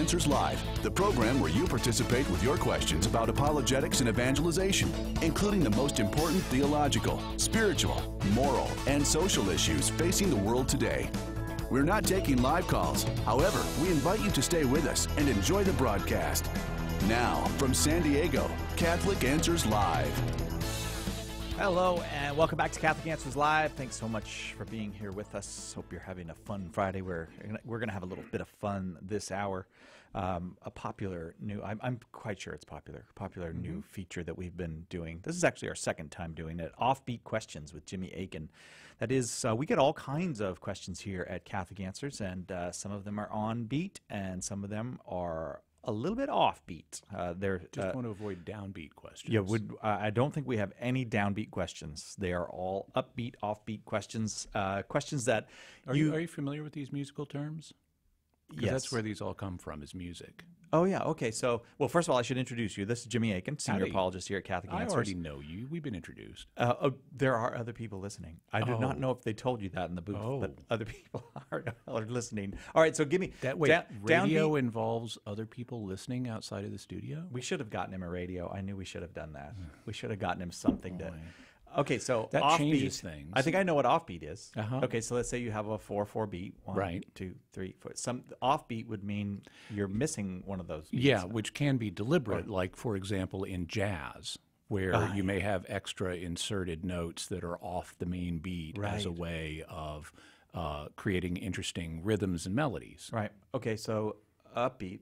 Answers Live, the program where you participate with your questions about apologetics and evangelization, including the most important theological, spiritual, moral, and social issues facing the world today. We're not taking live calls. However, we invite you to stay with us and enjoy the broadcast. Now, from San Diego, Catholic Answers Live. Hello, and welcome back to Catholic Answers Live. Thanks so much for being here with us. Hope you're having a fun Friday. We're going to have a little bit of fun this hour. A popular new, I'm quite sure it's popular new feature that we've been doing. This is actually our second time doing it, Offbeat Questions with Jimmy Akin. That is, we get all kinds of questions here at Catholic Answers, and some of them are on beat, and some of them are a little bit offbeat. They're just want to avoid downbeat questions. Yeah, I don't think we have any downbeat questions. They are all upbeat, offbeat questions. Questions that are you familiar with these musical terms? Yes, that's where these all come from, is music. Oh yeah, okay. So, well, first of all, I should introduce you. This is Jimmy Akin, senior apologist here at Catholic Answers. I already know you. We've been introduced. There are other people listening. I do not know if they told you that in the booth, but other people are listening. All right, so give me that. Wait, radio involves other people listening outside of the studio? We should have gotten him a radio. I knew we should have done that. We should have gotten him something to. Okay, so that offbeat, changes things. I think I know what offbeat is. Okay, so let's say you have a 4/4 beat. 1, 2, 3, 4. Some offbeat would mean you're missing one of those beats. Yeah, which can be deliberate, like, for example, in jazz, where you may have extra inserted notes that are off the main beat as a way of creating interesting rhythms and melodies. Right. Okay, so upbeat.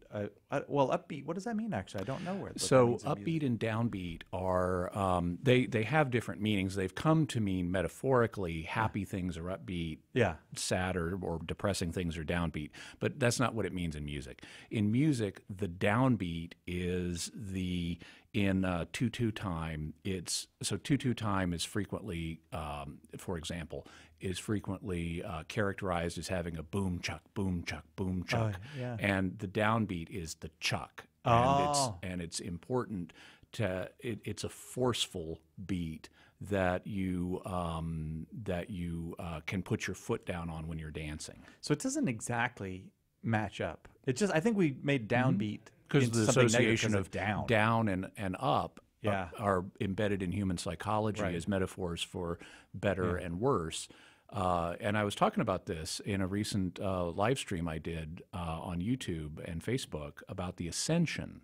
Upbeat. What does that mean? Actually, I don't know where. So upbeat and downbeat are they have different meanings. They've come to mean metaphorically happy things are upbeat. Yeah. Sad or depressing things are downbeat. But that's not what it means in music. In music, the downbeat is in 2/2 time. So 2/2 time is frequently, for example, characterized as having a boom chuck, boom chuck, boom chuck, and the downbeat is the chuck, and it's important to it's a forceful beat that you can put your foot down on when you're dancing. So it doesn't exactly match up. It's just I think we made downbeat because the association of down and up are embedded in human psychology as metaphors for better and worse. And I was talking about this in a recent live stream I did on YouTube and Facebook about the ascension,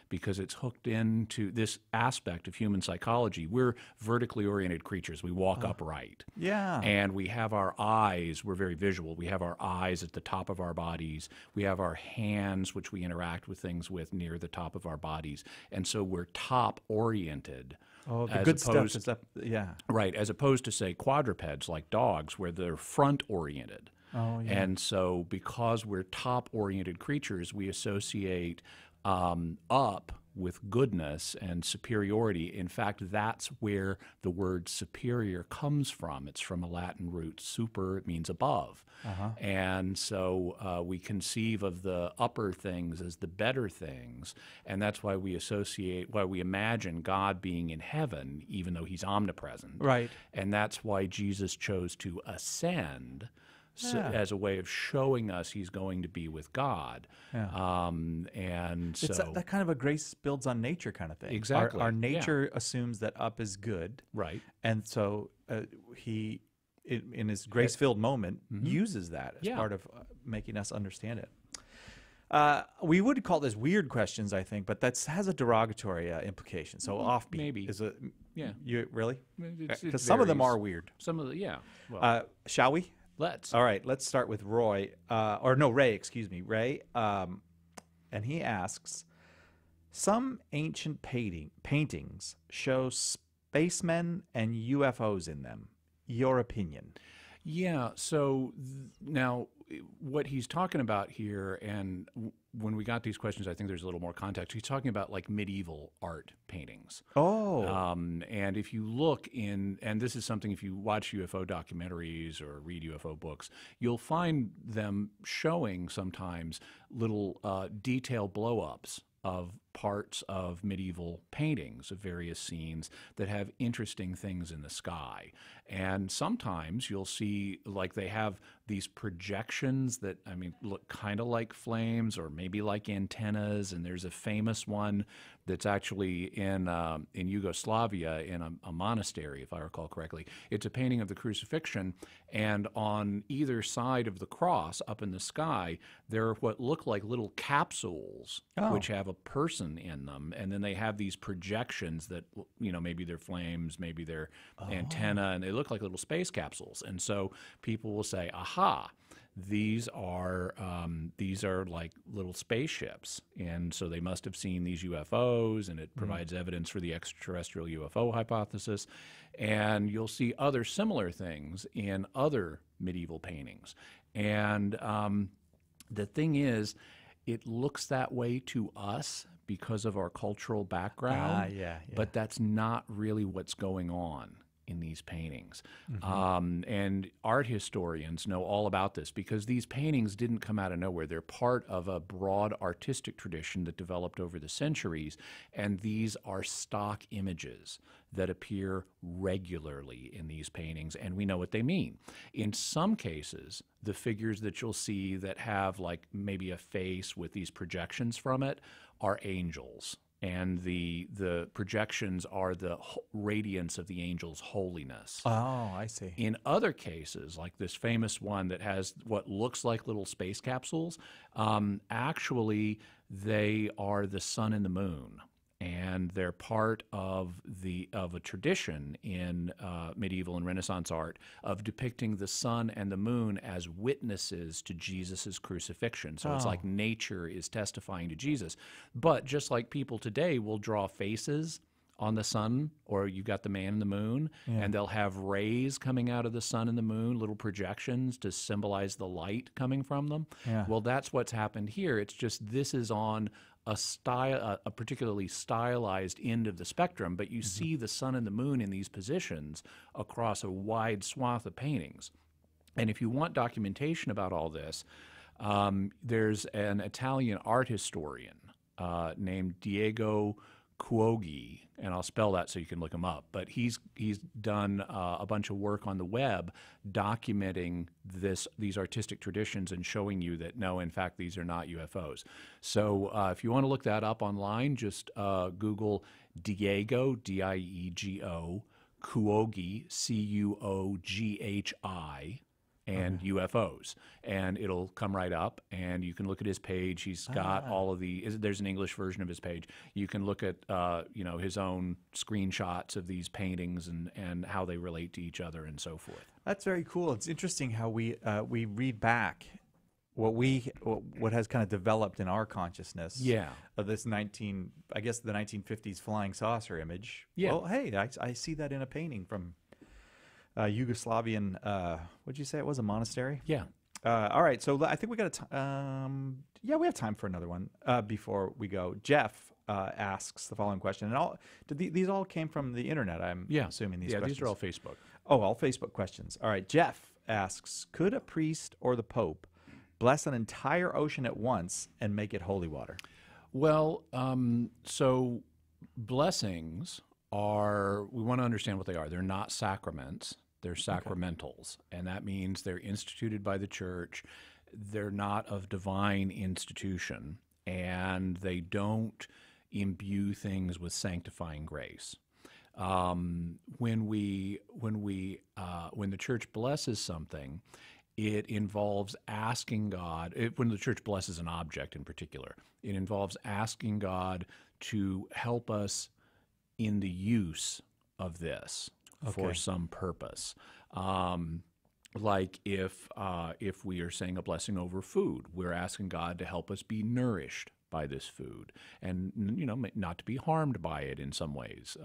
because it's hooked into this aspect of human psychology. We're vertically oriented creatures. We walk upright. Yeah. And we have our eyes. We're very visual. We have our eyes at the top of our bodies. We have our hands, which we interact with things with near the top of our bodies. And so we're top oriented. Oh, the good stuff is up. Yeah. Right. As opposed to, say, quadrupeds like dogs, where they're front oriented. Oh, yeah. And so because we're top oriented creatures, we associate up with goodness and superiority. In fact, that's where the word superior comes from. It's from a Latin root, super, it means above. And so we conceive of the upper things as the better things, and that's why we imagine God being in heaven, even though he's omnipresent. Right. And that's why Jesus chose to ascend, as a way of showing us he's going to be with God. And so it's that kind of a grace builds on nature kind of thing. Exactly. Our nature assumes that up is good. Right. And so he, in his grace-filled moment, uses that as part of making us understand it. We would call this weird questions, I think, but that has a derogatory implication. So offbeat maybe is a You really? Because some of them are weird. Some of the Well, shall we? Let's. All right, let's start with Ray, excuse me, Ray. And he asks, some ancient paintings show spacemen and UFOs in them. Your opinion? Yeah, so now what he's talking about here, and when we got these questions, I think there's a little more context. He's talking about like medieval art paintings. Oh. And if you look in, and this is something, if you watch UFO documentaries or read UFO books, you'll find them showing sometimes little detail blow-ups of parts of medieval paintings of various scenes that have interesting things in the sky. And sometimes you'll see, like, they have these projections that, I mean, look kind of like flames or maybe like antennas. And there's a famous one that's actually in Yugoslavia in a monastery, if I recall correctly. It's a painting of the crucifixion, and on either side of the cross up in the sky, there are what look like little capsules which have a person in them, and then they have these projections that, you know, maybe they're flames, maybe they're antenna, and they look like little space capsules. And so people will say, aha, these are like little spaceships, and so they must have seen these UFOs, and it provides evidence for the extraterrestrial UFO hypothesis. And you'll see other similar things in other medieval paintings. And the thing is, it looks that way to us because of our cultural background, but that's not really what's going on in these paintings. And art historians know all about this because these paintings didn't come out of nowhere. They're part of a broad artistic tradition that developed over the centuries, and these are stock images that appear regularly in these paintings, and we know what they mean. In some cases, the figures that you'll see that have like maybe a face with these projections from it are angels. And the projections are the radiance of the angel's holiness. Oh, I see. In other cases, like this famous one that has what looks like little space capsules, actually they are the sun and the moon. And they're part of a tradition in medieval and Renaissance art of depicting the sun and the moon as witnesses to Jesus's crucifixion. So it's like nature is testifying to Jesus. But just like people today will draw faces on the sun, or you've got the man and the moon, and they'll have rays coming out of the sun and the moon, little projections to symbolize the light coming from them. Well, that's what's happened here. It's just this is on a particularly stylized end of the spectrum, but you see the sun and the moon in these positions across a wide swath of paintings. And if you want documentation about all this, there's an Italian art historian named Diego Cuoghi, and I'll spell that so you can look him up. But he's done a bunch of work on the web documenting these artistic traditions and showing you that, no, in fact, these are not UFOs. So if you want to look that up online, just Google Diego, D-I-E-G-O, Cuoghi, C-U-O-G-H-I, and UFOs, and it'll come right up, and you can look at his page. He's got all of there's an English version of his page. You can look at his own screenshots of these paintings and how they relate to each other and so forth. That's very cool. It's interesting how we read back what has kind of developed in our consciousness. Of this the 1950s flying saucer image. Well, hey, I see that in a painting from Yugoslavian, what'd you say it was, a monastery? All right, so I think we got we have time for another one before we go. Jeff asks the following question, and these all came from the internet, I'm assuming these questions. These are all Facebook. Oh, all Facebook questions. All right, Jeff asks, could a priest or the Pope bless an entire ocean at once and make it holy water? Well, so blessings we want to understand what they are. They're not sacraments. They're sacramentals, and that means they're instituted by the church. They're not of divine institution, and they don't imbue things with sanctifying grace. When the church blesses something, it involves asking God. When the church blesses an object in particular, it involves asking God to help us in the use of this for some purpose. Like if we are saying a blessing over food, we're asking God to help us be nourished by this food, and not to be harmed by it in some ways.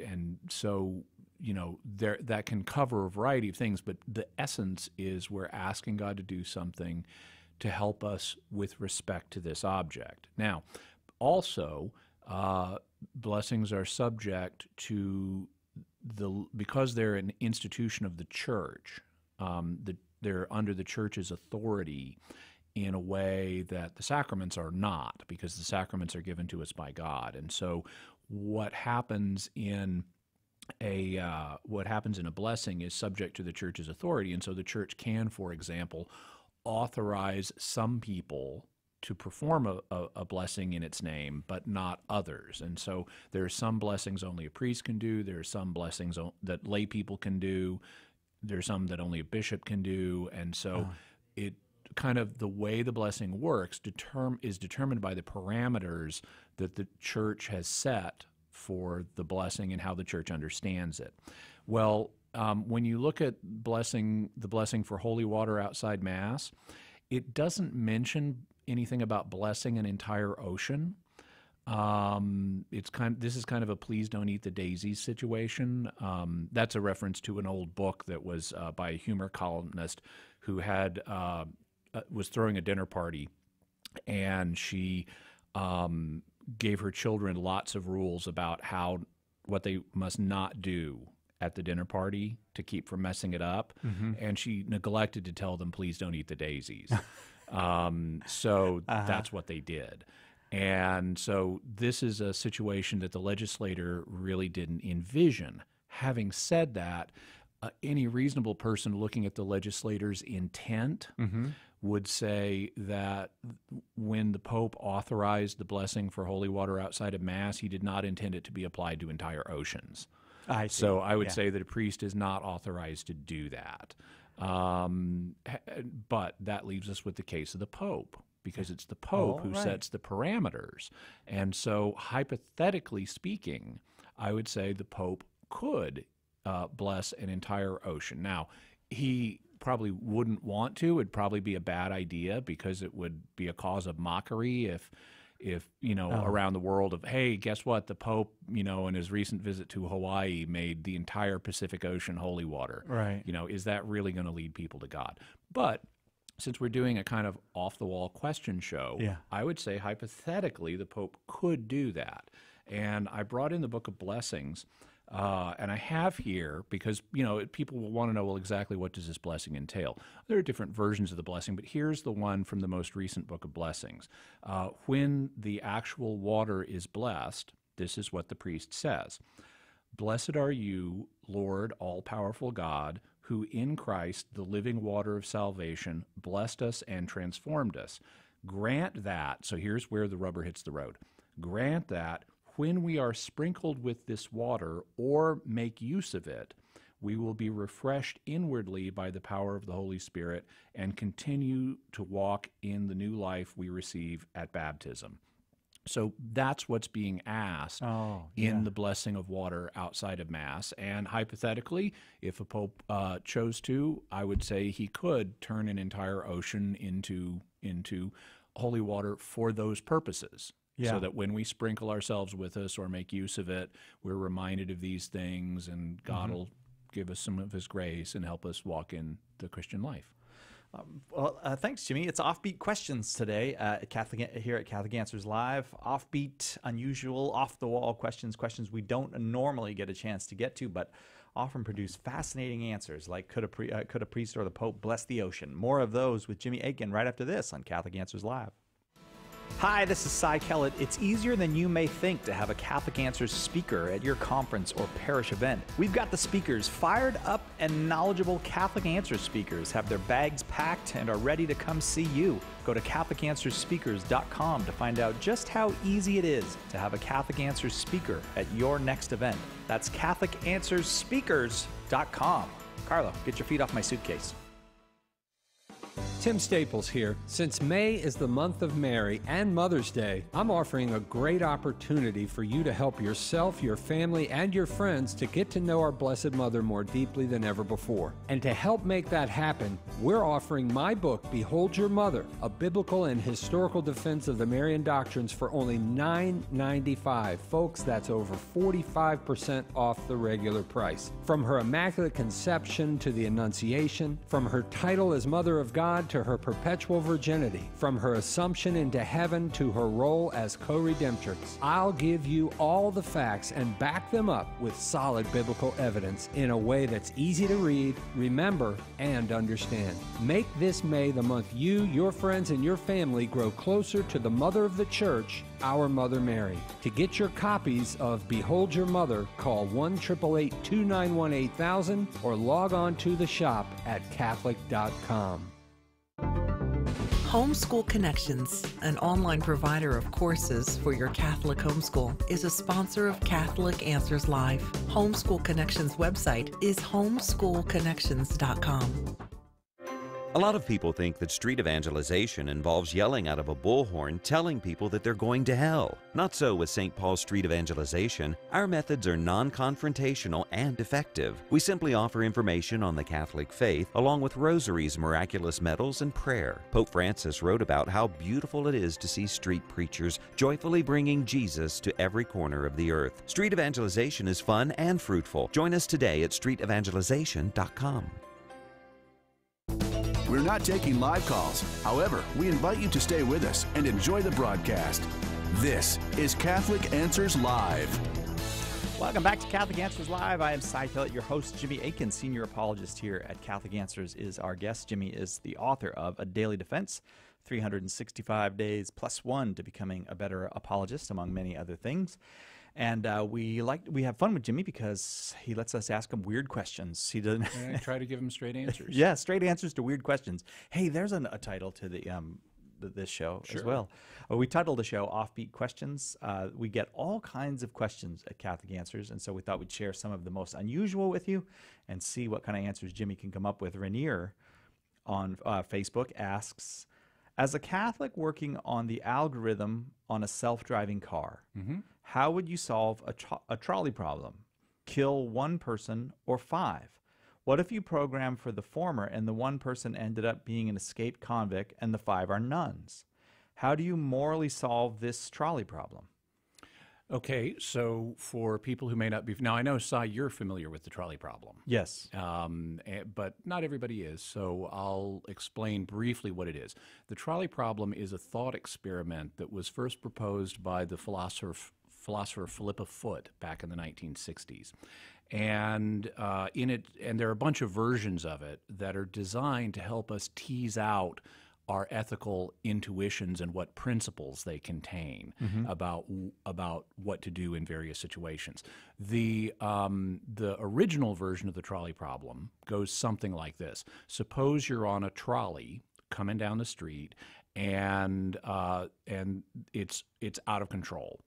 And so that can cover a variety of things, but the essence is we're asking God to do something to help us with respect to this object. Now, also, blessings are subject to because they're an institution of the church, they're under the church's authority in a way that the sacraments are not, because the sacraments are given to us by God. And so what happens in a blessing is subject to the church's authority. And so the church can, for example, authorize some people to perform a blessing in its name, but not others. And so there are some blessings only a priest can do. There are some blessings that lay people can do. There are some that only a bishop can do. And so it kind of, the way the blessing works is determined by the parameters that the church has set for the blessing and how the church understands it. Well, when you look at the blessing for holy water outside Mass, it doesn't mention anything about blessing an entire ocean. This is kind of a please don't eat the daisies situation. That's a reference to an old book that was by a humor columnist who was throwing a dinner party, and she gave her children lots of rules about what they must not do at the dinner party to keep from messing it up. And she neglected to tell them, please don't eat the daisies. So that's what they did. And so this is a situation that the legislator really didn't envision. Having said that, any reasonable person looking at the legislator's intent would say that when the Pope authorized the blessing for holy water outside of Mass, he did not intend it to be applied to entire oceans. I see. So I would say that a priest is not authorized to do that. But that leaves us with the case of the Pope, because it's the Pope who sets the parameters. And so hypothetically speaking, I would say the Pope could bless an entire ocean. Now, he probably wouldn't want to. It'd probably be a bad idea, because it would be a cause of mockery if around the world of, hey, guess what? The Pope, in his recent visit to Hawaii made the entire Pacific Ocean holy water. Right. Is that really going to lead people to God? But since we're doing a kind of off-the-wall question show, I would say hypothetically the Pope could do that. And I brought in the Book of Blessings, and I have here, because, people will want to know, well, exactly what does this blessing entail? There are different versions of the blessing, but here's the one from the most recent Book of Blessings. When the actual water is blessed, this is what the priest says. Blessed are you, Lord, all-powerful God, who in Christ, the living water of salvation, blessed us and transformed us. Grant that, so here's where the rubber hits the road, grant that when we are sprinkled with this water or make use of it, we will be refreshed inwardly by the power of the Holy Spirit and continue to walk in the new life we receive at baptism. So that's what's being asked in the blessing of water outside of Mass. And hypothetically, if a Pope chose to, I would say he could turn an entire ocean into holy water for those purposes. So that when we sprinkle ourselves with this or make use of it, we're reminded of these things, and God will give us some of his grace and help us walk in the Christian life. Thanks, Jimmy. It's offbeat questions today here at Catholic Answers Live. Offbeat, unusual, off-the-wall questions we don't normally get a chance to get to, but often produce fascinating answers, like could a priest or the Pope bless the ocean? More of those with Jimmy Akin right after this on Catholic Answers Live. Hi, this is Cy Kellett. It's easier than you may think to have a Catholic Answers speaker at your conference or parish event. We've got the speakers. Fired up and knowledgeable Catholic Answers speakers have their bags packed and are ready to come see you. Go to CatholicAnswersSpeakers.com to find out just how easy it is to have a Catholic Answers speaker at your next event. That's CatholicAnswersSpeakers.com. Carlo, get your feet off my suitcase. Tim Staples here. Since May is the month of Mary and Mother's Day, I'm offering a great opportunity for you to help yourself, your family, and your friends to get to know our Blessed Mother more deeply than ever before. And to help make that happen, we're offering my book, Behold Your Mother, a biblical and historical defense of the Marian doctrines for only $9.95. Folks, that's over 45% off the regular price. From her Immaculate Conception to the Annunciation, from her title as Mother of God to to her perpetual virginity, from her assumption into heaven to her role as co-redemptrix. I'll give you all the facts and back them up with solid biblical evidence in a way that's easy to read, remember, and understand. Make this May the month you, your friends, and your family grow closer to the Mother of the Church, our Mother Mary. To get your copies of Behold Your Mother, call 1-888-291-8000 or log on to the shop at Catholic.com. Homeschool Connections, an online provider of courses for your Catholic homeschool, is a sponsor of Catholic Answers Live. Homeschool Connections website is homeschoolconnections.com. A lot of people think that street evangelization involves yelling out of a bullhorn telling people that they're going to hell. Not so with St. Paul's Street Evangelization. Our methods are non-confrontational and effective. We simply offer information on the Catholic faith along with rosaries, miraculous medals, and prayer. Pope Francis wrote about how beautiful it is to see street preachers joyfully bringing Jesus to every corner of the earth. Street evangelization is fun and fruitful. Join us today at streetevangelization.com. We're not taking live calls. However, we invite you to stay with us and enjoy the broadcast. This is Catholic Answers Live. Welcome back to Catholic Answers Live. I am Cy Kellett, your host. Jimmy Akin, senior apologist here at Catholic Answers, is our guest. Jimmy is the author of A Daily Defense, 365 Days Plus One to Becoming a Better Apologist, among many other things. And we have fun with Jimmy because he lets us ask him weird questions. He doesn't try to give him straight answers. Yeah, straight answers to weird questions. Hey, there's a title to this show as well. We titled the show Offbeat Questions. We get all kinds of questions at Catholic Answers, and so we thought we'd share some of the most unusual with you and see what kind of answers Jimmy can come up with. Rainier on Facebook asks, as a Catholic working on the algorithm on a self-driving car, how would you solve a trolley problem? Kill one person or 5? What if you program for the former and the one person ended up being an escaped convict and the 5 are nuns? How do you morally solve this trolley problem? Okay, so for people who may not be, now I know, Cy, you're familiar with the trolley problem. Yes. But not everybody is, so I'll explain briefly what it is. The trolley problem is a thought experiment that was first proposed by the philosopher Philippa Foot back in the 1960s. And there are a bunch of versions of it that are designed to help us tease out our ethical intuitions and what principles they contain about what to do in various situations. The original version of the trolley problem goes something like this. Suppose you're on a trolley coming down the street and it's out of control.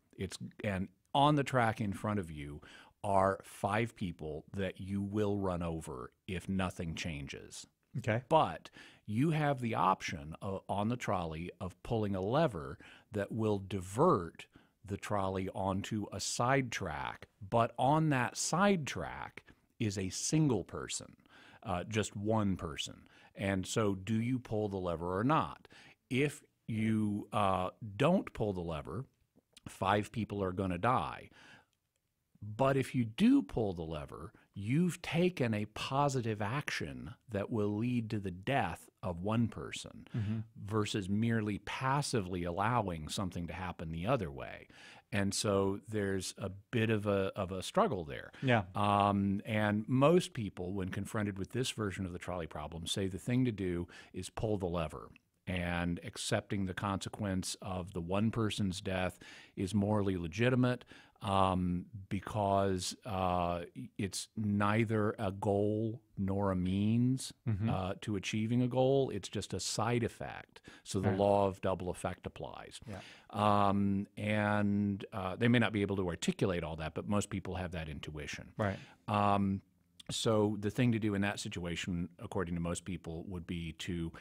And on the track in front of you are 5 people that you will run over if nothing changes. Okay. But you have the option on the trolley of pulling a lever that will divert the trolley onto a side track, but on that side track is a single person, just one person. And so do you pull the lever or not? If you don't pull the lever, 5 people are going to die. But if you do pull the lever, you've taken a positive action that will lead to the death of one person versus merely passively allowing something to happen the other way. And so there's a bit of a struggle there. Yeah. And most people, when confronted with this version of the trolley problem, say the thing to do is pull the lever. And accepting the consequence of the one person's death is morally legitimate because it's neither a goal nor a means to achieving a goal. It's just a side effect. So the law of double effect applies. Yeah. And they may not be able to articulate all that, but most people have that intuition. Right. So the thing to do in that situation, according to most people, would be to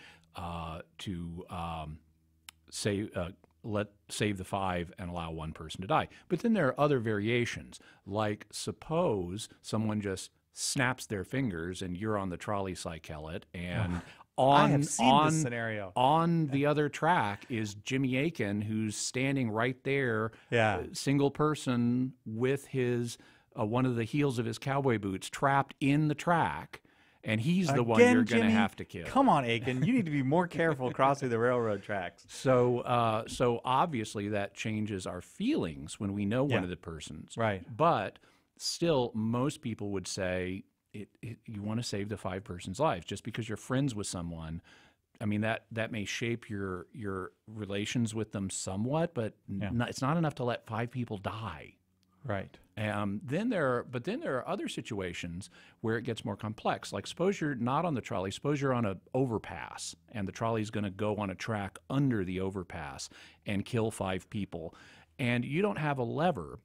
save the 5 and allow one person to die. But then there are other variations, like suppose someone just snaps their fingers and you're on the trolley, Cy Kellett, and I have seen this scenario. On the other track is Jimmy Akin, who's standing right there, single person with his one of the heels of his cowboy boots trapped in the track, and he's the one Again, you're going to Jimmy? have to kill. Come on, Akin. You need to be more careful crossing the railroad tracks. So, so obviously that changes our feelings when we know one of the persons. Right. But still, most people would say you want to save the 5 persons' lives. Just because you're friends with someone, I mean, that may shape your relations with them somewhat, but it's not enough to let 5 people die. Right. Then there are other situations where it gets more complex. Like suppose you're not on the trolley, suppose you're on an overpass, and the trolley's going to go on a track under the overpass and kill 5 people, and you don't have a lever.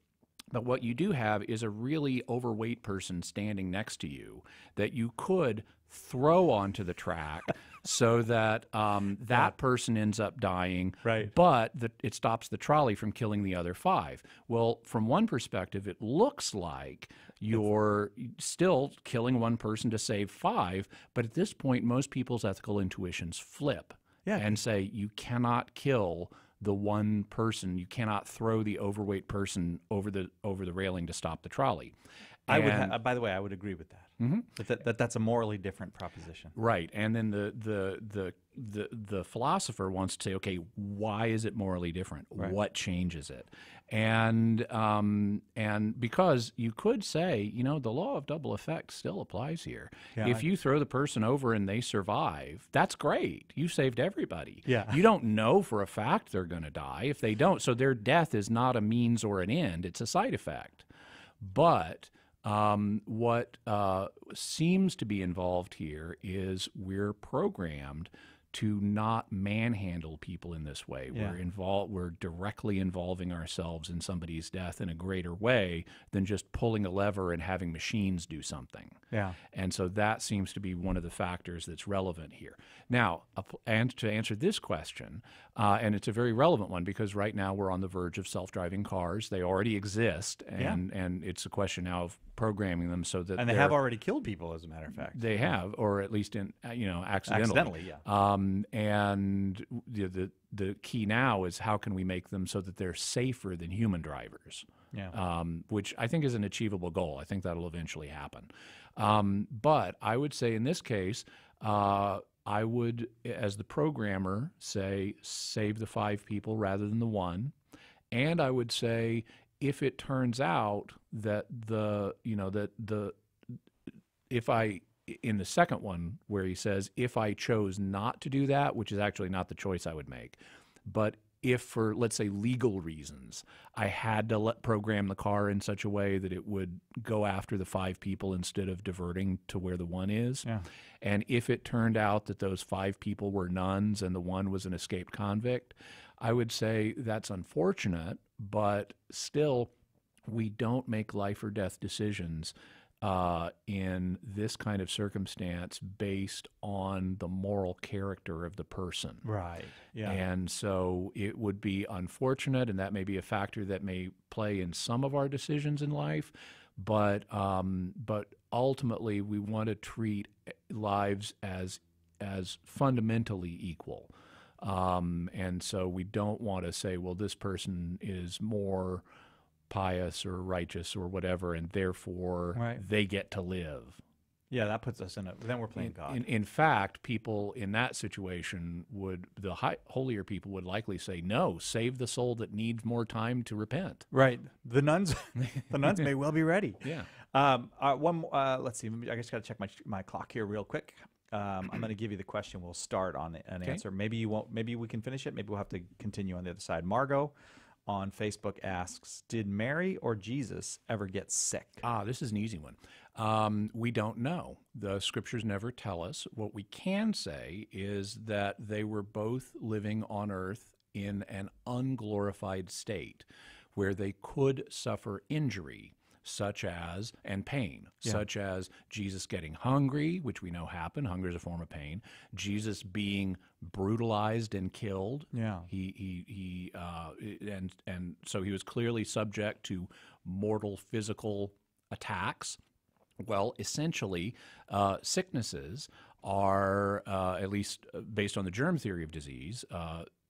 But what you do have is a really overweight person standing next to you that you could throw onto the track so that that person ends up dying, right. but it stops the trolley from killing the other 5. Well, from one perspective, it looks like you're still killing one person to save 5, but at this point, most people's ethical intuitions flip and say you cannot kill the one person. You cannot throw the overweight person over the railing to stop the trolley. I would. By the way, I would agree with that. Mm-hmm. That's a morally different proposition. Right, and then the philosopher wants to say, okay, why is it morally different? Right. What changes it? And because you could say, the law of double effect still applies here. Yeah, if you throw the person over and they survive, that's great. You saved everybody. Yeah. You don't know for a fact they're going to die if they don't. So their death is not a means or an end. It's a side effect. But what seems to be involved here is we're programmed to not manhandle people in this way. Yeah. We're directly involving ourselves in somebody's death in a greater way than just pulling a lever and having machines do something. Yeah. And so that seems to be one of the factors that's relevant here. Now, and to answer this question, and it's a very relevant one because right now we're on the verge of self-driving cars. They already exist, and it's a question now of programming them so that they have already killed people, as a matter of fact. They have, or at least accidentally. Accidentally, yeah. And the key now is how can we make them so that they're safer than human drivers? Yeah. Which I think is an achievable goal. I think that'll eventually happen. But I would say in this case, I would, as the programmer, say save the 5 people rather than the 1, and I would say if it turns out that in the second one where he says, if I chose not to do that, which is actually not the choice I would make, but if for, let's say, legal reasons, I had to program the car in such a way that it would go after the 5 people instead of diverting to where the 1 is, and if it turned out that those 5 people were nuns and the 1 was an escaped convict, I would say that's unfortunate, but still, we don't make life or death decisions in this kind of circumstance based on the moral character of the person. Right. Yeah. And so it would be unfortunate, and that may be a factor that may play in some of our decisions in life, but ultimately we want to treat lives as fundamentally equal. And so we don't want to say, well, this person is more pious or righteous or whatever, and therefore they get to live. Yeah, that puts us then we're playing God. In fact, people in that situation holier people would likely say, no, save the soul that needs more time to repent. Right. The nuns may well be ready. Yeah. Let's see. I just got to check my clock here real quick. I'm going to give you the question. We'll start on an answer. Maybe you won't. Maybe we can finish it. Maybe we'll have to continue on the other side. Margot on Facebook asks, did Mary or Jesus ever get sick? This is an easy one. We don't know. The scriptures never tell us. What we can say is that they were both living on earth in an unglorified state where they could suffer injury and pain, such as Jesus getting hungry, which we know happened. Hunger is a form of pain. Jesus being brutalized and killed. Yeah. And so he was clearly subject to mortal physical attacks. Well, essentially, sicknesses are, at least based on the germ theory of disease,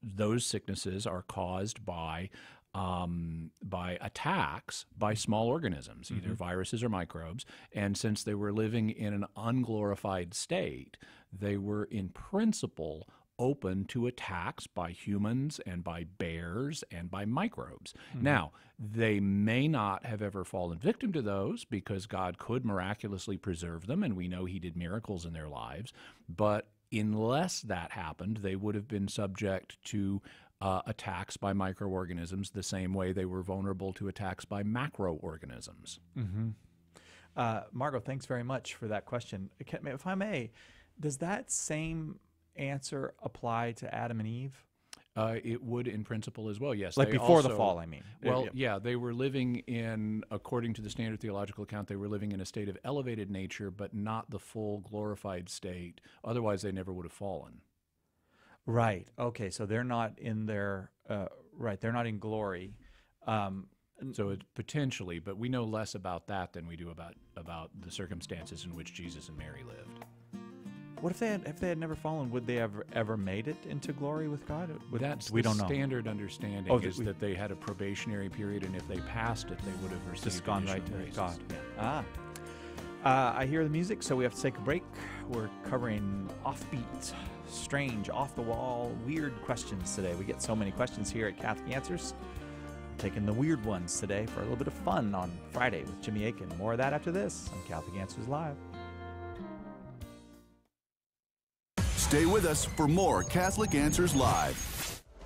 those sicknesses are caused by by attacks by small organisms, either viruses or microbes. And since they were living in an unglorified state, they were in principle open to attacks by humans and by bears and by microbes. Now, they may not have ever fallen victim to those because God could miraculously preserve them, and we know he did miracles in their lives. But unless that happened, they would have been subject to attacks by microorganisms the same way they were vulnerable to attacks by macroorganisms. Margot, thanks very much for that question. If I may, does that same answer apply to Adam and Eve? It would in principle as well, yes. Like They before the also- fall, I mean. Well, yeah, they were living in, according to the standard theological account, they were living in a state of elevated nature, but not the full glorified state. Otherwise, they never would have fallen. Right. Okay. So they're not in their right. They're not in glory. So it's potentially, but we know less about that than we do about the circumstances in which Jesus and Mary lived. What if they had never fallen? Would they ever made it into glory with God? That's we the don't know. standard understanding is that they had a probationary period, and if they passed it, they would have received Just gone right to additional graces. God. Yeah. I hear the music, so we have to take a break. We're covering offbeat, strange, off-the-wall, weird questions today. We get so many questions here at Catholic Answers. Taking the weird ones today for a little bit of fun on Friday with Jimmy Akin. More of that after this on Catholic Answers Live. Stay with us for more Catholic Answers Live.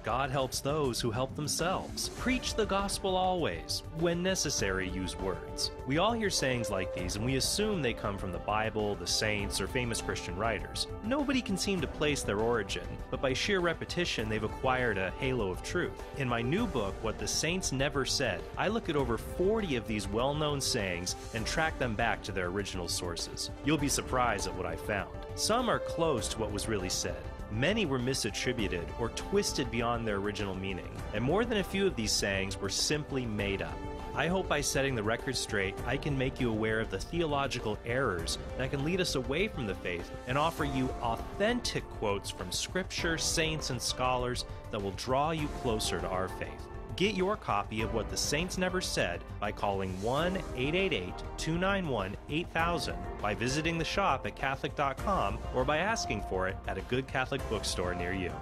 God helps those who help themselves. Preach the gospel always. When necessary, use words. We all hear sayings like these, and we assume they come from the Bible, the saints, or famous Christian writers. Nobody can seem to place their origin, but by sheer repetition, they've acquired a halo of truth. In my new book, What the Saints Never Said, I look at over 40 of these well-known sayings and track them back to their original sources. You'll be surprised at what I found. Some are close to what was really said. Many were misattributed or twisted beyond their original meaning, and more than a few of these sayings were simply made up. I hope by setting the record straight, I can make you aware of the theological errors that can lead us away from the faith and offer you authentic quotes from Scripture, saints, and scholars that will draw you closer to our faith. Get your copy of What the Saints Never Said by calling 1-888-291-8000, by visiting the shop at Catholic.com, or by asking for it at a good Catholic bookstore near you.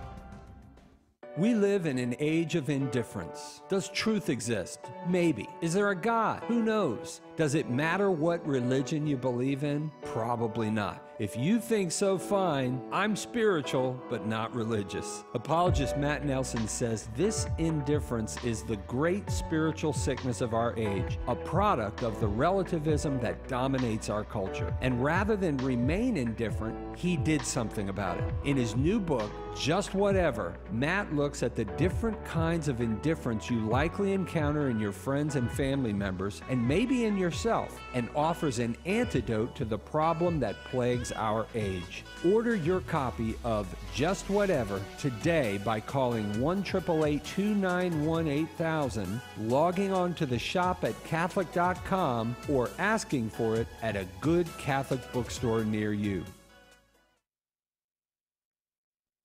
We live in an age of indifference. Does truth exist? Maybe. Is there a God? Who knows? Does it matter what religion you believe in? Probably not. If you think so, fine. I'm spiritual, but not religious. Apologist Matt Nelson says this indifference is the great spiritual sickness of our age, a product of the relativism that dominates our culture. And rather than remain indifferent, he did something about it. In his new book, Just Whatever, Matt looks at the different kinds of indifference you likely encounter in your friends and family members, and maybe in yourself, and offers an antidote to the problem that plagues our age. Order your copy of Just Whatever today by calling 1-888-291-8000, logging on to the shop at Catholic.com, or asking for it at a good Catholic bookstore near you.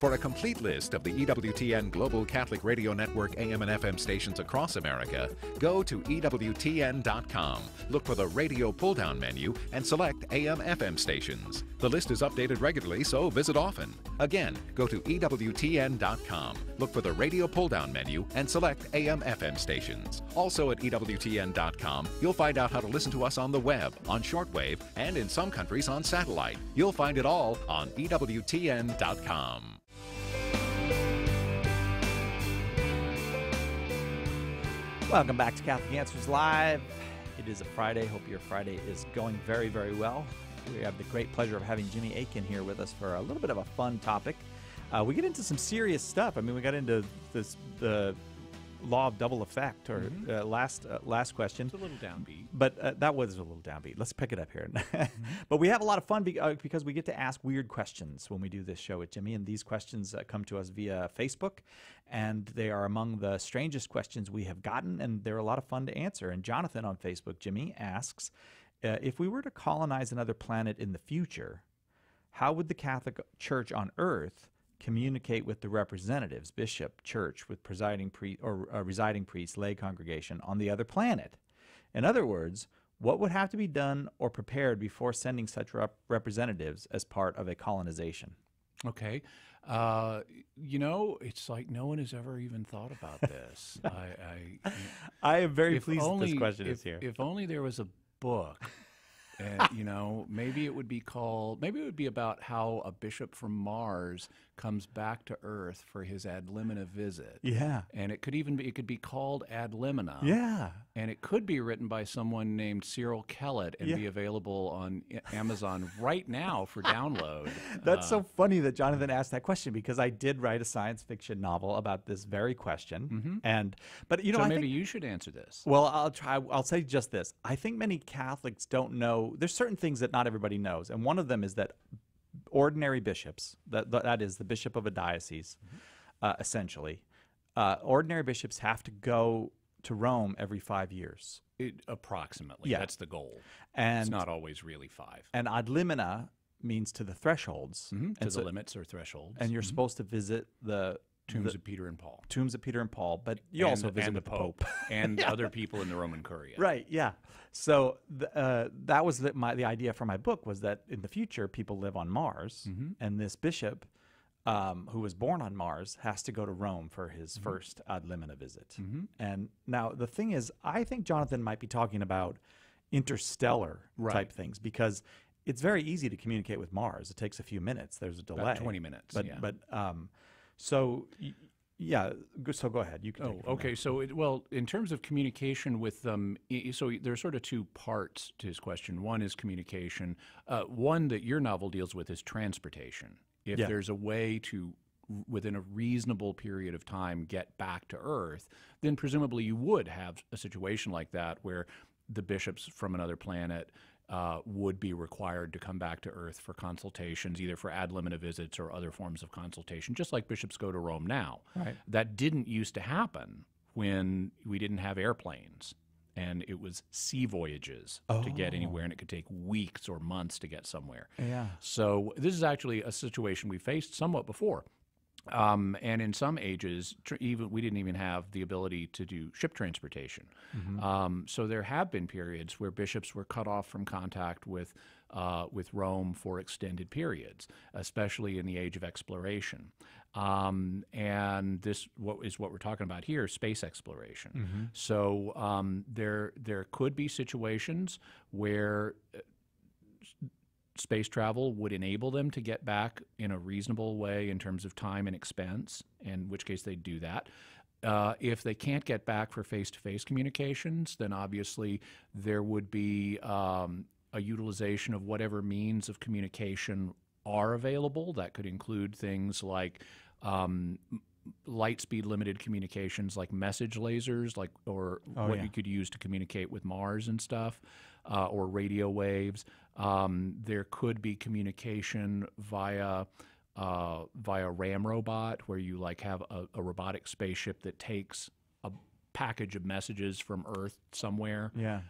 For a complete list of the EWTN Global Catholic Radio Network AM and FM stations across America, go to EWTN.com. Look for the radio pull-down menu and select AM/FM stations. The list is updated regularly, so visit often. Again, go to EWTN.com. Look for the radio pull-down menu and select AM/FM stations. Also at EWTN.com, you'll find out how to listen to us on the web, on shortwave, and in some countries on satellite. You'll find it all on EWTN.com. Welcome back to Catholic Answers Live. It is a Friday. Hope your Friday is going very, very well. We have the great pleasure of having Jimmy Akin here with us for a little bit of a fun topic. We get into some serious stuff. I mean, we got into the law of double effect, or last question. It's a little downbeat. But that was a little downbeat. Let's pick it up here. But we have a lot of fun because we get to ask weird questions when we do this show with Jimmy. And these questions come to us via Facebook. And they are among the strangest questions we have gotten. And they're a lot of fun to answer. And Jonathan on Facebook, Jimmy, asks, if we were to colonize another planet in the future, how would the Catholic Church on Earth communicate with the representatives, bishop, church, with presiding residing priest, lay congregation on the other planet. In other words, what would have to be done or prepared before sending such representatives as part of a colonization? Okay. It's like no one has ever even thought about this. I am very pleased that this question is here. If only there was a book. Maybe it would be about how a bishop from Mars comes back to Earth for his ad limina visit. Yeah. And it could be called Ad Limina. Yeah. And it could be written by someone named Cyril Kellett and be available on Amazon right now for download. That's so funny that Jonathan asked that question, because I did write a science fiction novel about this very question. But So I maybe think, you should answer this. well, I'll say just this. I think many Catholics don't know. There's certain things that not everybody knows, and one of them is that ordinary bishops, that is the bishop of a diocese, essentially, ordinary bishops have to go to Rome every 5 years. Approximately. Yeah. That's the goal. And it's not always really 5. And ad limina means to the thresholds. To the limits or thresholds. And you're supposed to visit the tombs of Peter and Paul. Tombs of Peter and Paul, but you also visit with the Pope. And other people in the Roman Curia. Right, yeah. So that was the idea for my book, was that in the future people live on Mars, and this bishop who was born on Mars has to go to Rome for his first ad limina visit. And now the thing is, I think Jonathan might be talking about interstellar type things, because it's very easy to communicate with Mars. It takes a few minutes. There's a delay. About 20 minutes, So go ahead. You can take it from okay. there. So, in terms of communication with them, so there's sort of two parts to his question. One is communication. One that your novel deals with is transportation. If there's a way to, within a reasonable period of time, get back to Earth, then presumably you would have a situation like that where the bishops from another planet would be required to come back to Earth for consultations, either for ad limina visits or other forms of consultation, just like bishops go to Rome now. Right. That didn't used to happen when we didn't have airplanes, and it was sea voyages to get anywhere, and it could take weeks or months to get somewhere. Yeah. So this is actually a situation we faced somewhat before. And in some ages, we didn't even have the ability to do ship transportation. So there have been periods where bishops were cut off from contact with Rome for extended periods, especially in the age of exploration. And this is what we're talking about here: space exploration. So there could be situations where space travel would enable them to get back in a reasonable way in terms of time and expense, in which case they'd do that. If they can't get back for face-to-face communications, then obviously there would be a utilization of whatever means of communication are available. That could include things like light speed limited communications, like message lasers, you could use to communicate with Mars and stuff, or radio waves. There could be communication via RAM robot, where you have a robotic spaceship that takes a package of messages from Earth somewhere. Yeah.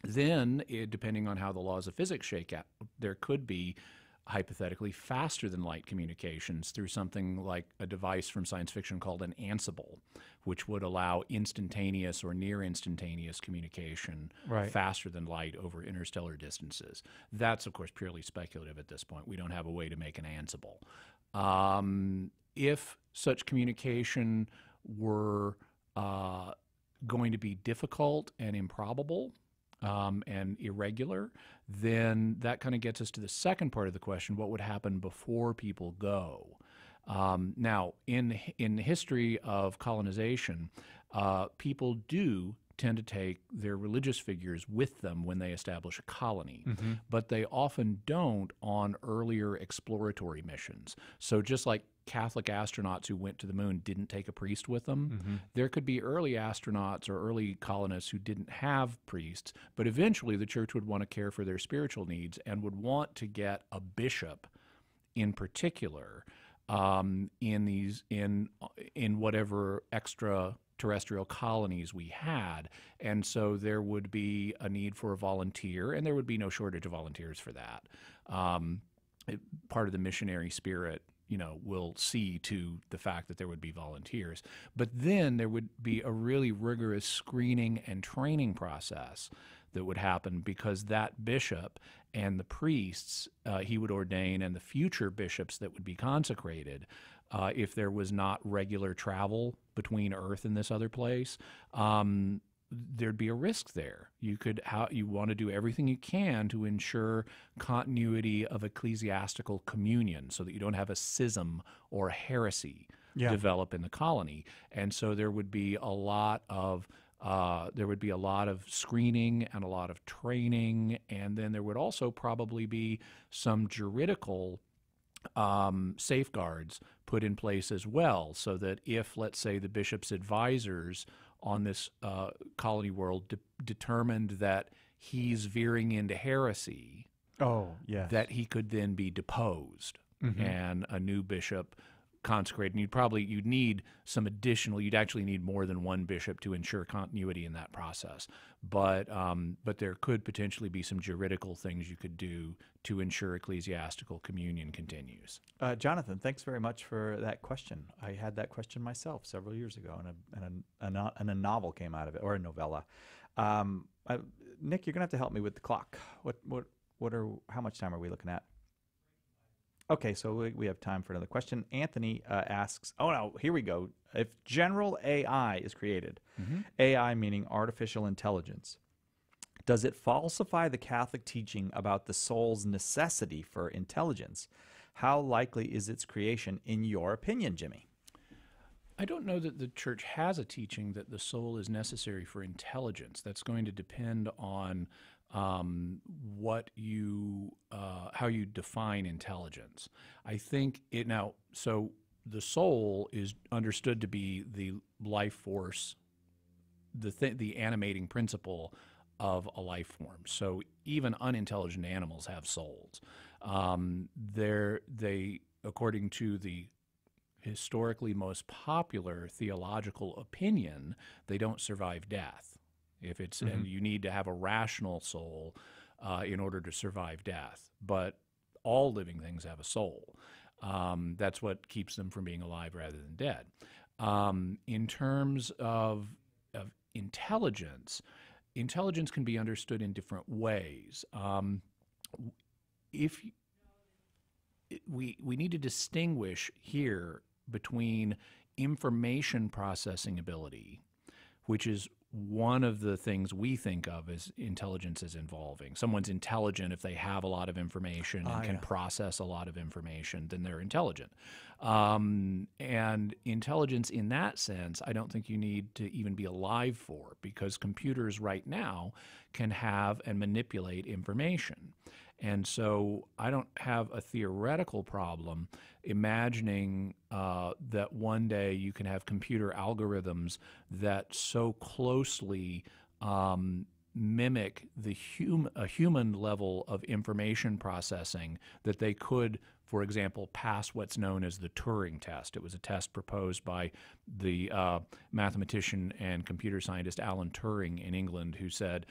Then, depending on how the laws of physics shake out, there could be hypothetically faster than light communications through something like a device from science fiction called an ansible, which would allow instantaneous or near instantaneous communication faster than light over interstellar distances. That's, of course, purely speculative at this point. We don't have a way to make an ansible. If such communication were going to be difficult and improbable, and irregular, then that kind of gets us to the second part of the question: what would happen before people go? Now, in the history of colonization, people do tend to take their religious figures with them when they establish a colony, but they often don't on earlier exploratory missions. So just like Catholic astronauts who went to the moon didn't take a priest with them, there could be early astronauts or early colonists who didn't have priests, but eventually the church would want to care for their spiritual needs and would want to get a bishop in particular in whatever extra-terrestrial colonies we had. And so there would be a need for a volunteer, and there would be no shortage of volunteers for that. Part of the missionary spirit will see to the fact that there would be volunteers. But then there would be a really rigorous screening and training process that would happen, because that bishop and the priests he would ordain and the future bishops that would be consecrated, if there was not regular travel between Earth and this other place, there'd be a risk there. You want to do everything you can to ensure continuity of ecclesiastical communion so that you don't have a schism or a heresy develop in the colony. And so there would be a lot of screening and a lot of training, and then there would also probably be some juridical safeguards put in place as well, so that if, let's say, the bishop's advisors on this colony world determined that he's veering into heresy, that he could then be deposed and a new bishop consecrated. And you'd need some additional, you'd actually need more than one bishop to ensure continuity in that process. But there could potentially be some juridical things you could do to ensure ecclesiastical communion continues. Jonathan, thanks very much for that question. I had that question myself several years ago, and a novel came out of it, or a novella. Nick, you're gonna have to help me with the clock. How much time are we looking at? Okay, so we have time for another question. Anthony asks, here we go. If general AI is created, AI meaning artificial intelligence, does it falsify the Catholic teaching about the soul's necessity for intelligence? How likely is its creation, in your opinion, Jimmy? I don't know that the church has a teaching that the soul is necessary for intelligence. That's going to depend on how you define intelligence. I think so the soul is understood to be the life force, the animating principle of a life form. So even unintelligent animals have souls. They, according to the historically most popular theological opinion, they don't survive death. And you need to have a rational soul in order to survive death. But all living things have a soul. That's what keeps them from being alive rather than dead. In terms of intelligence can be understood in different ways. We need to distinguish here between information processing ability, which is one of the things we think of as intelligence as involving. Someone's intelligent if they have a lot of information and can process a lot of information, then they're intelligent. And intelligence in that sense, I don't think you need to even be alive for, because computers right now can have and manipulate information. And so I don't have a theoretical problem imagining that one day you can have computer algorithms that so closely mimic a human level of information processing that they could, for example, pass what's known as the Turing test. It was a test proposed by the mathematician and computer scientist Alan Turing in England, who said,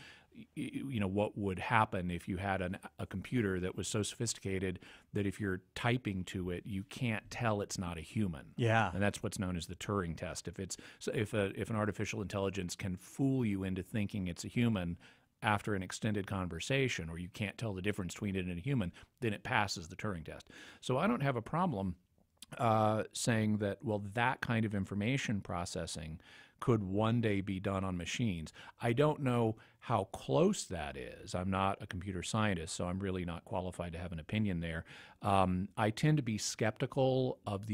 what would happen if you had a computer that was so sophisticated that if you're typing to it, you can't tell it's not a human. Yeah. And that's what's known as the Turing test. If an artificial intelligence can fool you into thinking it's a human after an extended conversation, or you can't tell the difference between it and a human, then it passes the Turing test. So I don't have a problem saying that, that kind of information processing could one day be done on machines. I don't know how close that is. I'm not a computer scientist, so I'm really not qualified to have an opinion there. I tend to be skeptical of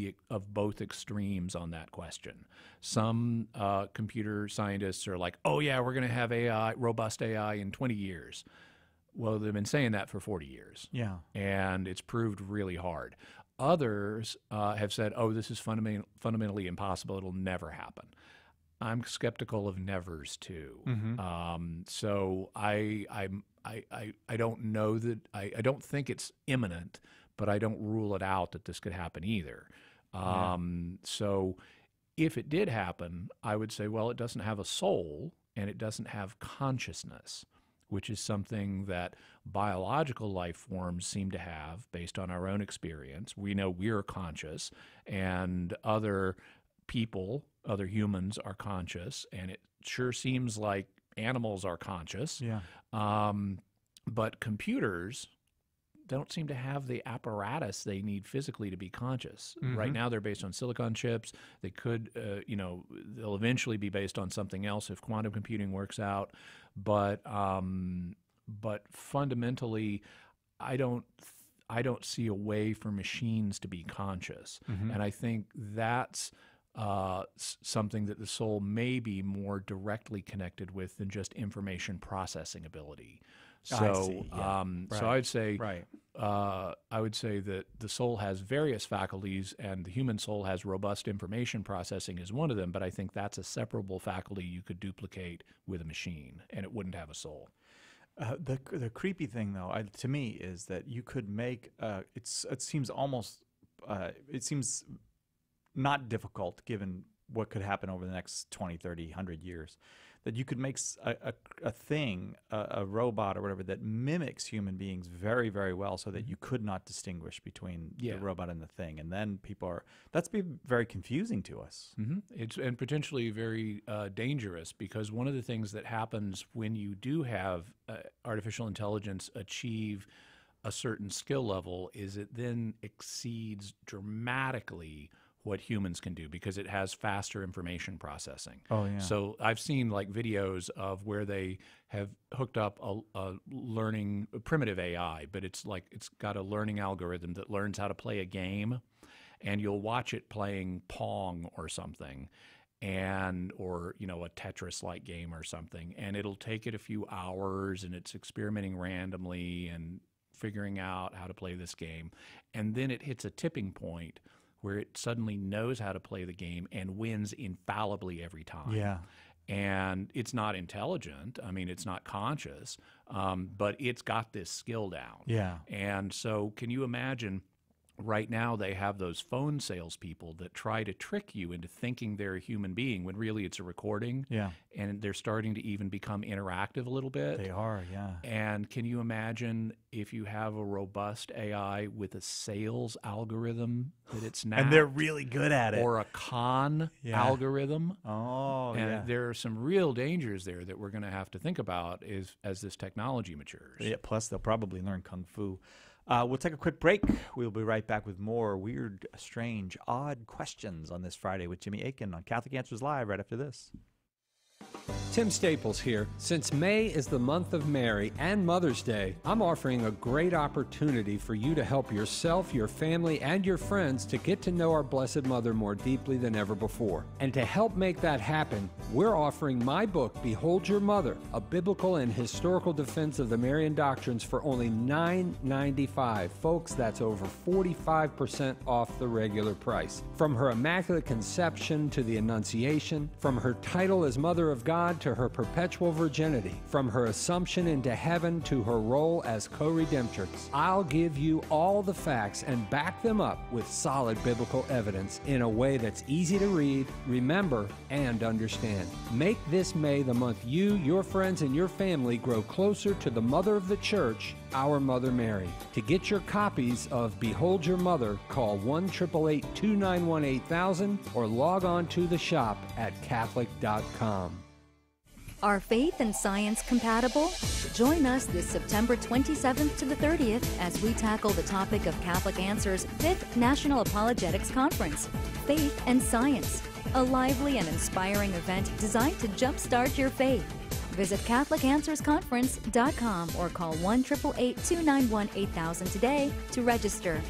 both extremes on that question. Some computer scientists are like, oh yeah, we're going to have AI, robust AI in 20 years. Well, they've been saying that for 40 years. Yeah. And it's proved really hard. Others have said, oh, this is fundamentally impossible. It'll never happen. I'm skeptical of nevers too. So I don't know that I don't think it's imminent, but I don't rule it out that this could happen either. So if it did happen, I would say, well, it doesn't have a soul and it doesn't have consciousness. which is something that biological life forms seem to have based on our own experience. We know we're conscious, and other people, other humans are conscious, and it sure seems like animals are conscious. Yeah. But computers don't seem to have the apparatus they need physically to be conscious. Right now, they're based on silicon chips. They could, they'll eventually be based on something else if quantum computing works out. But fundamentally, I don't see a way for machines to be conscious, and I think that's something that the soul may be more directly connected with than just information processing ability. So, I see, yeah. So I'd say, Right. I would say that the soul has various faculties, and the human soul has robust information processing as one of them. But I think that's a separable faculty you could duplicate with a machine, and it wouldn't have a soul. The creepy thing, though, to me, is that you could make it seems almost it seems not difficult, given what could happen over the next 20, 30, 100 years, that you could make a thing, a robot or whatever, that mimics human beings very, very well, so that you could not distinguish between the robot and the thing. And then that's be very confusing to us. It's and potentially very dangerous, because one of the things that happens when you do have artificial intelligence achieve a certain skill level is it then exceeds dramatically what humans can do, because it has faster information processing. Oh, yeah. So I've seen like videos of where they have hooked up a primitive AI, but it's got a learning algorithm that learns how to play a game, and you'll watch it playing Pong or something, or a Tetris-like game or something, and it'll take it a few hours, and it's experimenting randomly and figuring out how to play this game, and then it hits a tipping point where it suddenly knows how to play the game and wins infallibly every time. Yeah. And it's not intelligent. I mean, it's not conscious, but it's got this skill down. Yeah. And so can you imagine, right now they have those phone salespeople that try to trick you into thinking they're a human being when really it's a recording. Yeah. And they're starting to even become interactive a little bit. They are, yeah. And can you imagine if you have a robust AI with a sales algorithm that it's now, and they're really good at it, or a con algorithm? Oh, and yeah. there are some real dangers there that we're going to have to think about as this technology matures. Yeah. Plus, they'll probably learn kung fu. We'll take a quick break. We'll be right back with more weird, strange, odd questions on this Friday with Jimmy Akin on Catholic Answers Live right after this. Tim Staples here. Since May is the month of Mary and Mother's Day, I'm offering a great opportunity for you to help yourself, your family, and your friends to get to know our Blessed Mother more deeply than ever before. And to help make that happen, we're offering my book, Behold Your Mother, a biblical and historical defense of the Marian doctrines, for only $9.95. Folks, that's over 45% off the regular price. From her Immaculate Conception to the Annunciation, from her title as Mother of God to her perpetual virginity, from her assumption into heaven to her role as co-redemptrix, I'll give you all the facts and back them up with solid biblical evidence in a way that's easy to read, remember, and understand. Make this May the month you, your friends, and your family grow closer to the Mother of the Church, our Mother Mary. To get your copies of Behold Your Mother, call 1-888-291-8000 or log on to the shop at Catholic.com. Are faith and science compatible? Join us this September 27th to the 30th as we tackle the topic of Catholic Answers' 5th National Apologetics Conference, Faith and Science, a lively and inspiring event designed to jumpstart your faith. Visit CatholicAnswersConference.com or call 1-888-291-8000 today to register.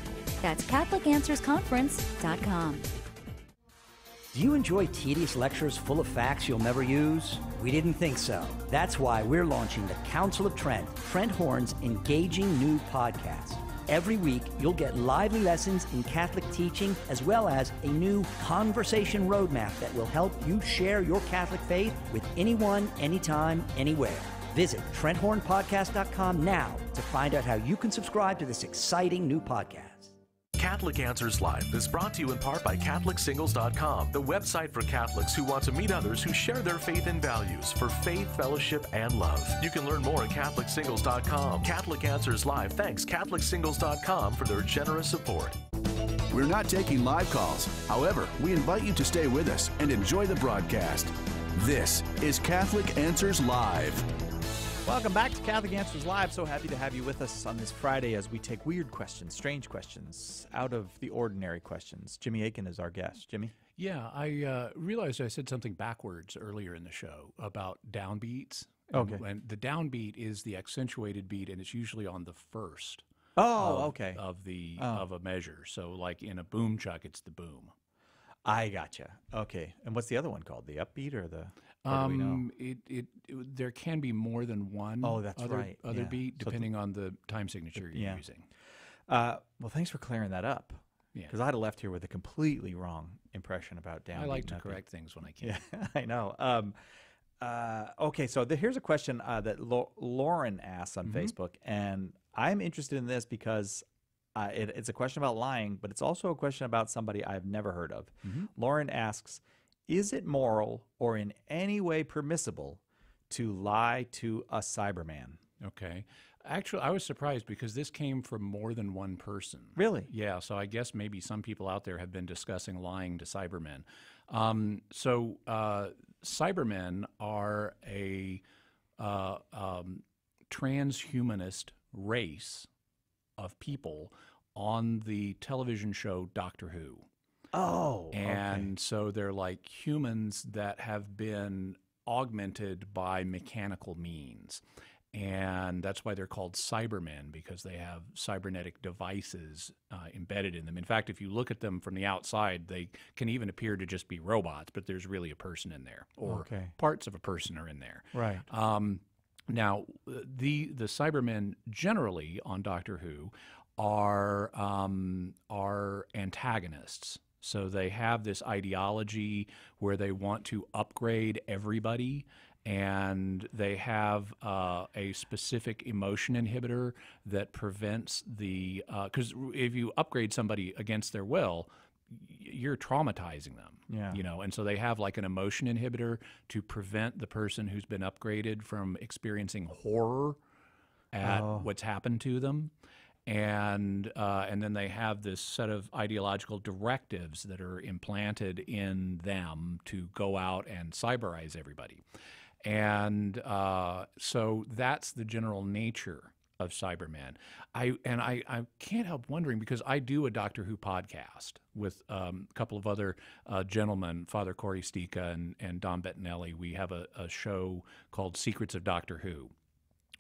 That's CatholicAnswersConference.com. Do you enjoy tedious lectures full of facts you'll never use? We didn't think so. That's why we're launching the Council of Trent, Trent Horn's engaging new podcast. Every week, you'll get lively lessons in Catholic teaching, as well as a new conversation roadmap that will help you share your Catholic faith with anyone, anytime, anywhere. Visit TrentHornPodcast.com now to find out how you can subscribe to this exciting new podcast. Catholic Answers Live is brought to you in part by CatholicSingles.com, the website for Catholics who want to meet others who share their faith and values for faith, fellowship, and love. You can learn more at CatholicSingles.com. Catholic Answers Live thanks CatholicSingles.com for their generous support. We're not taking live calls. However, we invite you to stay with us and enjoy the broadcast. This is Catholic Answers Live. Welcome back to Catholic Answers Live. So happy to have you with us on this Friday as we take weird questions, strange questions, out of the ordinary questions. Jimmy Akin is our guest. Jimmy? Yeah, I realized I said something backwards earlier in the show about downbeats. Okay. And the downbeat is the accentuated beat, and it's usually on the first. Okay. Of a measure. So like in a boom chuck, it's the boom. I gotcha. Okay. And what's the other one called? The upbeat or the? Do we know? There can be more than one. Oh, that's other right. beat depending on the time signature you're using. Well, thanks for clearing that up. Yeah. Because I'd have left here with a completely wrong impression about downbeat. I like to and upbeat. correct things when I can. Yeah, I know. Okay, so here's a question that Lauren asks on Facebook, and I'm interested in this because it's a question about lying, but it's also a question about somebody I've never heard of. Lauren asks, is it moral or in any way permissible to lie to a Cyberman? Okay. Actually, I was surprised because this came from more than one person. Really? Yeah, so I guess maybe some people out there have been discussing lying to Cybermen. Cybermen are a transhumanist race of people on the television show Doctor Who. Oh, and so they're like humans that have been augmented by mechanical means. And that's why they're called Cybermen, because they have cybernetic devices embedded in them. In fact, if you look at them from the outside, they can even appear to just be robots, but there's really a person in there, or parts of a person are in there. Right. Now, the Cybermen generally on Doctor Who are antagonists. So they have this ideology where they want to upgrade everybody, and they have a specific emotion inhibitor that prevents the because if you upgrade somebody against their will, you're traumatizing them. Yeah. You know, and so they have like an emotion inhibitor to prevent the person who's been upgraded from experiencing horror at what's happened to them. And then they have this set of ideological directives that are implanted in them to go out and cyberize everybody. And so that's the general nature of Cyberman. I can't help wondering, because I do a Doctor Who podcast with a couple of other gentlemen, Father Corey Stika and Don Bettinelli. We have a show called Secrets of Doctor Who,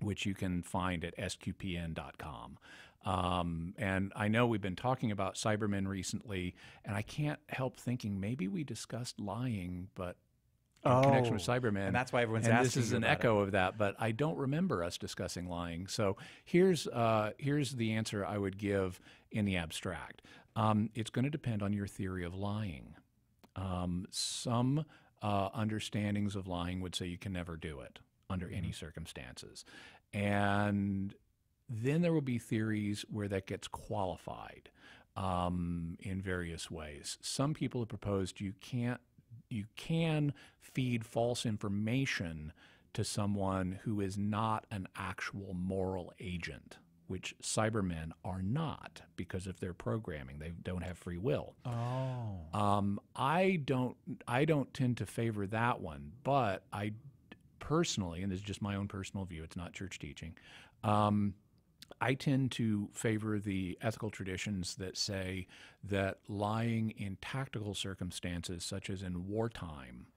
which you can find at sqpn.com. And I know we've been talking about Cybermen recently, and I can't help thinking maybe we discussed lying, but in connection with Cybermen. And that's why everyone's and asking. This is an echo of that, but I don't remember us discussing lying. So here's the answer I would give in the abstract. It's going to depend on your theory of lying. Some understandings of lying would say you can never do it under any circumstances. And then there will be theories where that gets qualified in various ways. Some people have proposed you can feed false information to someone who is not an actual moral agent, which Cybermen are not because of their programming. They don't have free will. I don't tend to favor that one, but I personally, and this is just my own personal view, it's not church teaching, I tend to favor the ethical traditions that say that lying in tactical circumstances, such as in wartime,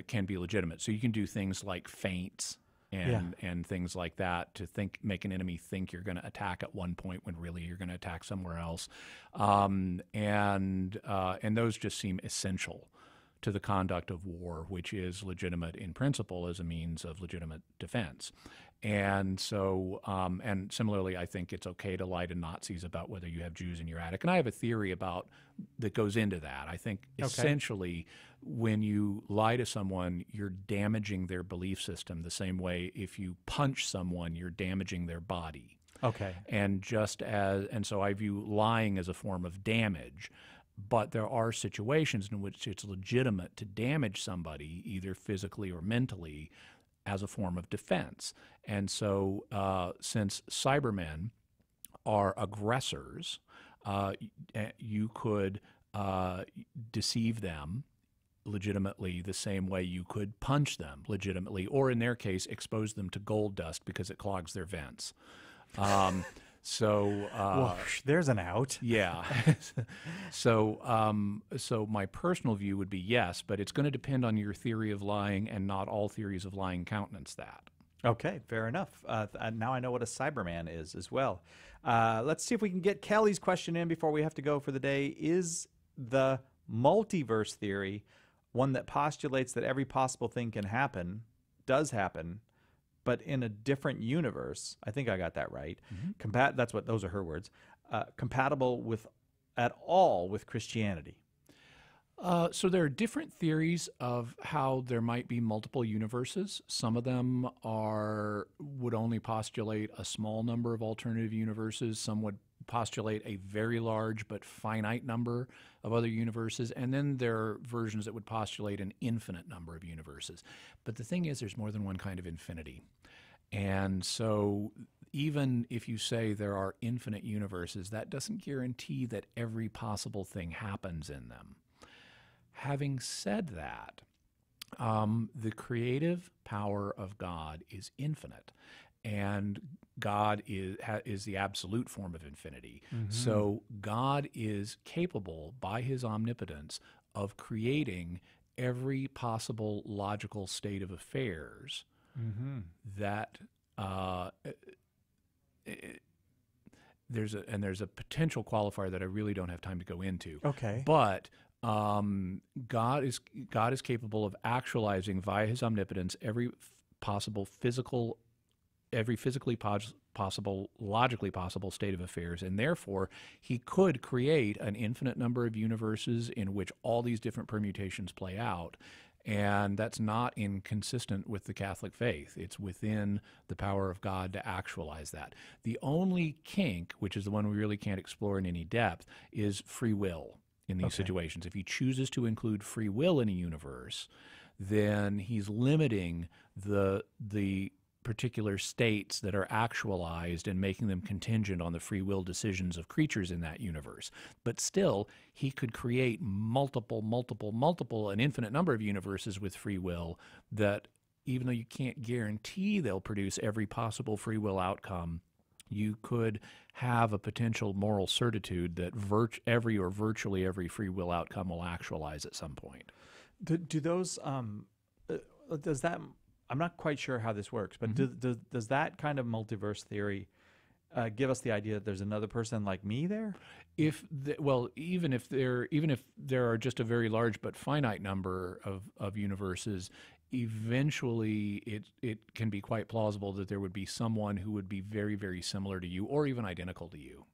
can be legitimate. So you can do things like feints and things like that to make an enemy think you're going to attack at one point when really you're going to attack somewhere else, and those just seem essential to the conduct of war, which is legitimate in principle as a means of legitimate defense. And so, and similarly, I think it's okay to lie to Nazis about whether you have Jews in your attic. And I have a theory that goes into that. I think essentially when you lie to someone, you're damaging their belief system the same way if you punch someone, you're damaging their body. Okay. And so I view lying as a form of damage. But there are situations in which it's legitimate to damage somebody, either physically or mentally, as a form of defense. And so since Cybermen are aggressors, you could deceive them legitimately the same way you could punch them legitimately, or in their case, expose them to gold dust because it clogs their vents. Well, there's an out. Yeah. So my personal view would be yes, but it's going to depend on your theory of lying, and not all theories of lying countenance that. Okay, fair enough. Now I know what a Cyberman is as well. Let's see if we can get Kelly's question in before we have to go for the day. Is the multiverse theory one that postulates that every possible thing does happen, but in a different universe? I think I got that right. Mm-hmm. Those are her words. Compatible at all with Christianity? So there are different theories of how there might be multiple universes. Some of them would only postulate a small number of alternative universes. Some would postulate a very large but finite number of other universes. And then there are versions that would postulate an infinite number of universes. But the thing is, there's more than one kind of infinity. And so even if you say there are infinite universes, that doesn't guarantee that every possible thing happens in them. Having said that, the creative power of God is infinite, and God is the absolute form of infinity. Mm-hmm. So God is capable, by his omnipotence, of creating every possible logical state of affairs that there's a potential qualifier that I really don't have time to go into. Okay. But God is capable of actualizing via his omnipotence every physically possible, logically possible state of affairs, and therefore he could create an infinite number of universes in which all these different permutations play out. And that's not inconsistent with the Catholic faith. It's within the power of God to actualize that. The only kink, which is the one we really can't explore in any depth, is free will in these situations. If he chooses to include free will in a universe, then he's limiting the particular states that are actualized and making them contingent on the free will decisions of creatures in that universe. But still, he could create multiple, an infinite number of universes with free will that, even though you can't guarantee they'll produce every possible free will outcome, you could have a potential moral certitude that virtually every free will outcome will actualize at some point. Do those does that? I'm not quite sure how this works, but does that kind of multiverse theory give us the idea that there's another person like me there? Even if there are just a very large but finite number of universes, eventually it can be quite plausible that there would be someone who would be very, very similar to you, or even identical to you.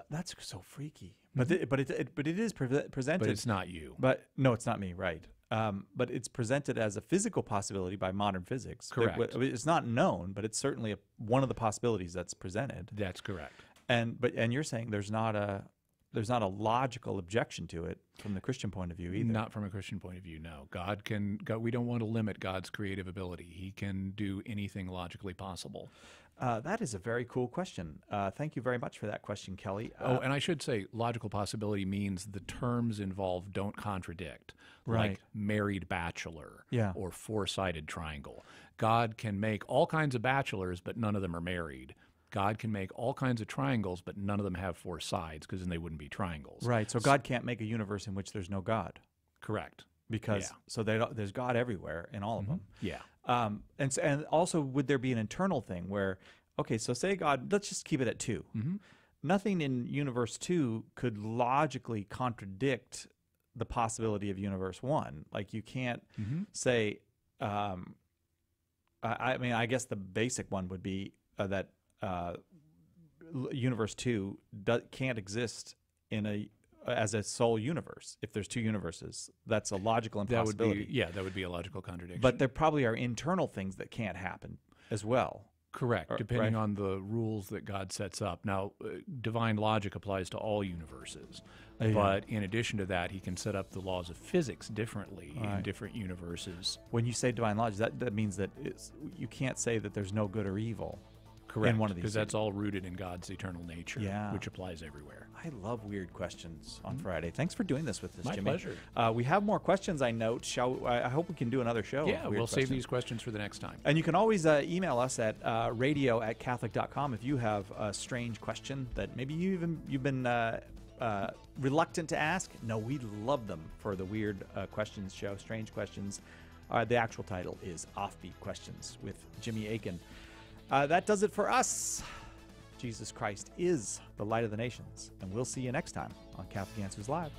That's so freaky. But it is presented. But it's not you. But no, it's not me. Right. But it's presented as a physical possibility by modern physics. Correct. It's not known, but it's certainly one of the possibilities that's presented. That's correct. And you're saying there's not a logical objection to it from the Christian point of view either. Not from a Christian point of view, no. God, we don't want to limit God's creative ability. He can do anything logically possible. That is a very cool question. Thank you very much for that question, Kelly. And I should say logical possibility means the terms involved don't contradict, right. Like married bachelor or four-sided triangle. God can make all kinds of bachelors, but none of them are married. God can make all kinds of triangles, but none of them have four sides, because then they wouldn't be triangles. Right, so God can't make a universe in which there's no God. Correct. Because there's God everywhere in all of them. Yeah. And also, would there be an internal thing where, okay, so say God, let's just keep it at 2. Nothing in universe 2 could logically contradict the possibility of universe 1. Like, you can't say, I guess the basic one would be that universe 2 can't exist as a sole universe. If there's 2 universes, that's a logical impossibility. That would be a logical contradiction. But there probably are internal things that can't happen as well. Correct, depending on the rules that God sets up. Now, divine logic applies to all universes, but in addition to that, he can set up the laws of physics differently in different universes. When you say divine logic, that means that you can't say that there's no good or evil. Correct, in one of these, because that's all rooted in God's eternal nature, which applies everywhere. I love weird questions on Friday. Thanks for doing this with us, My Jimmy. pleasure. We have more questions, I note. I hope we can do another show. Yeah, we'll save these questions for the next time. And you can always email us at radio@catholic.com if you have a strange question that maybe you've been reluctant to ask. No, we love them for the Weird Questions show, Strange Questions. The actual title is Offbeat Questions with Jimmy Akin. That does it for us. Jesus Christ is the light of the nations, and we'll see you next time on Catholic Answers Live.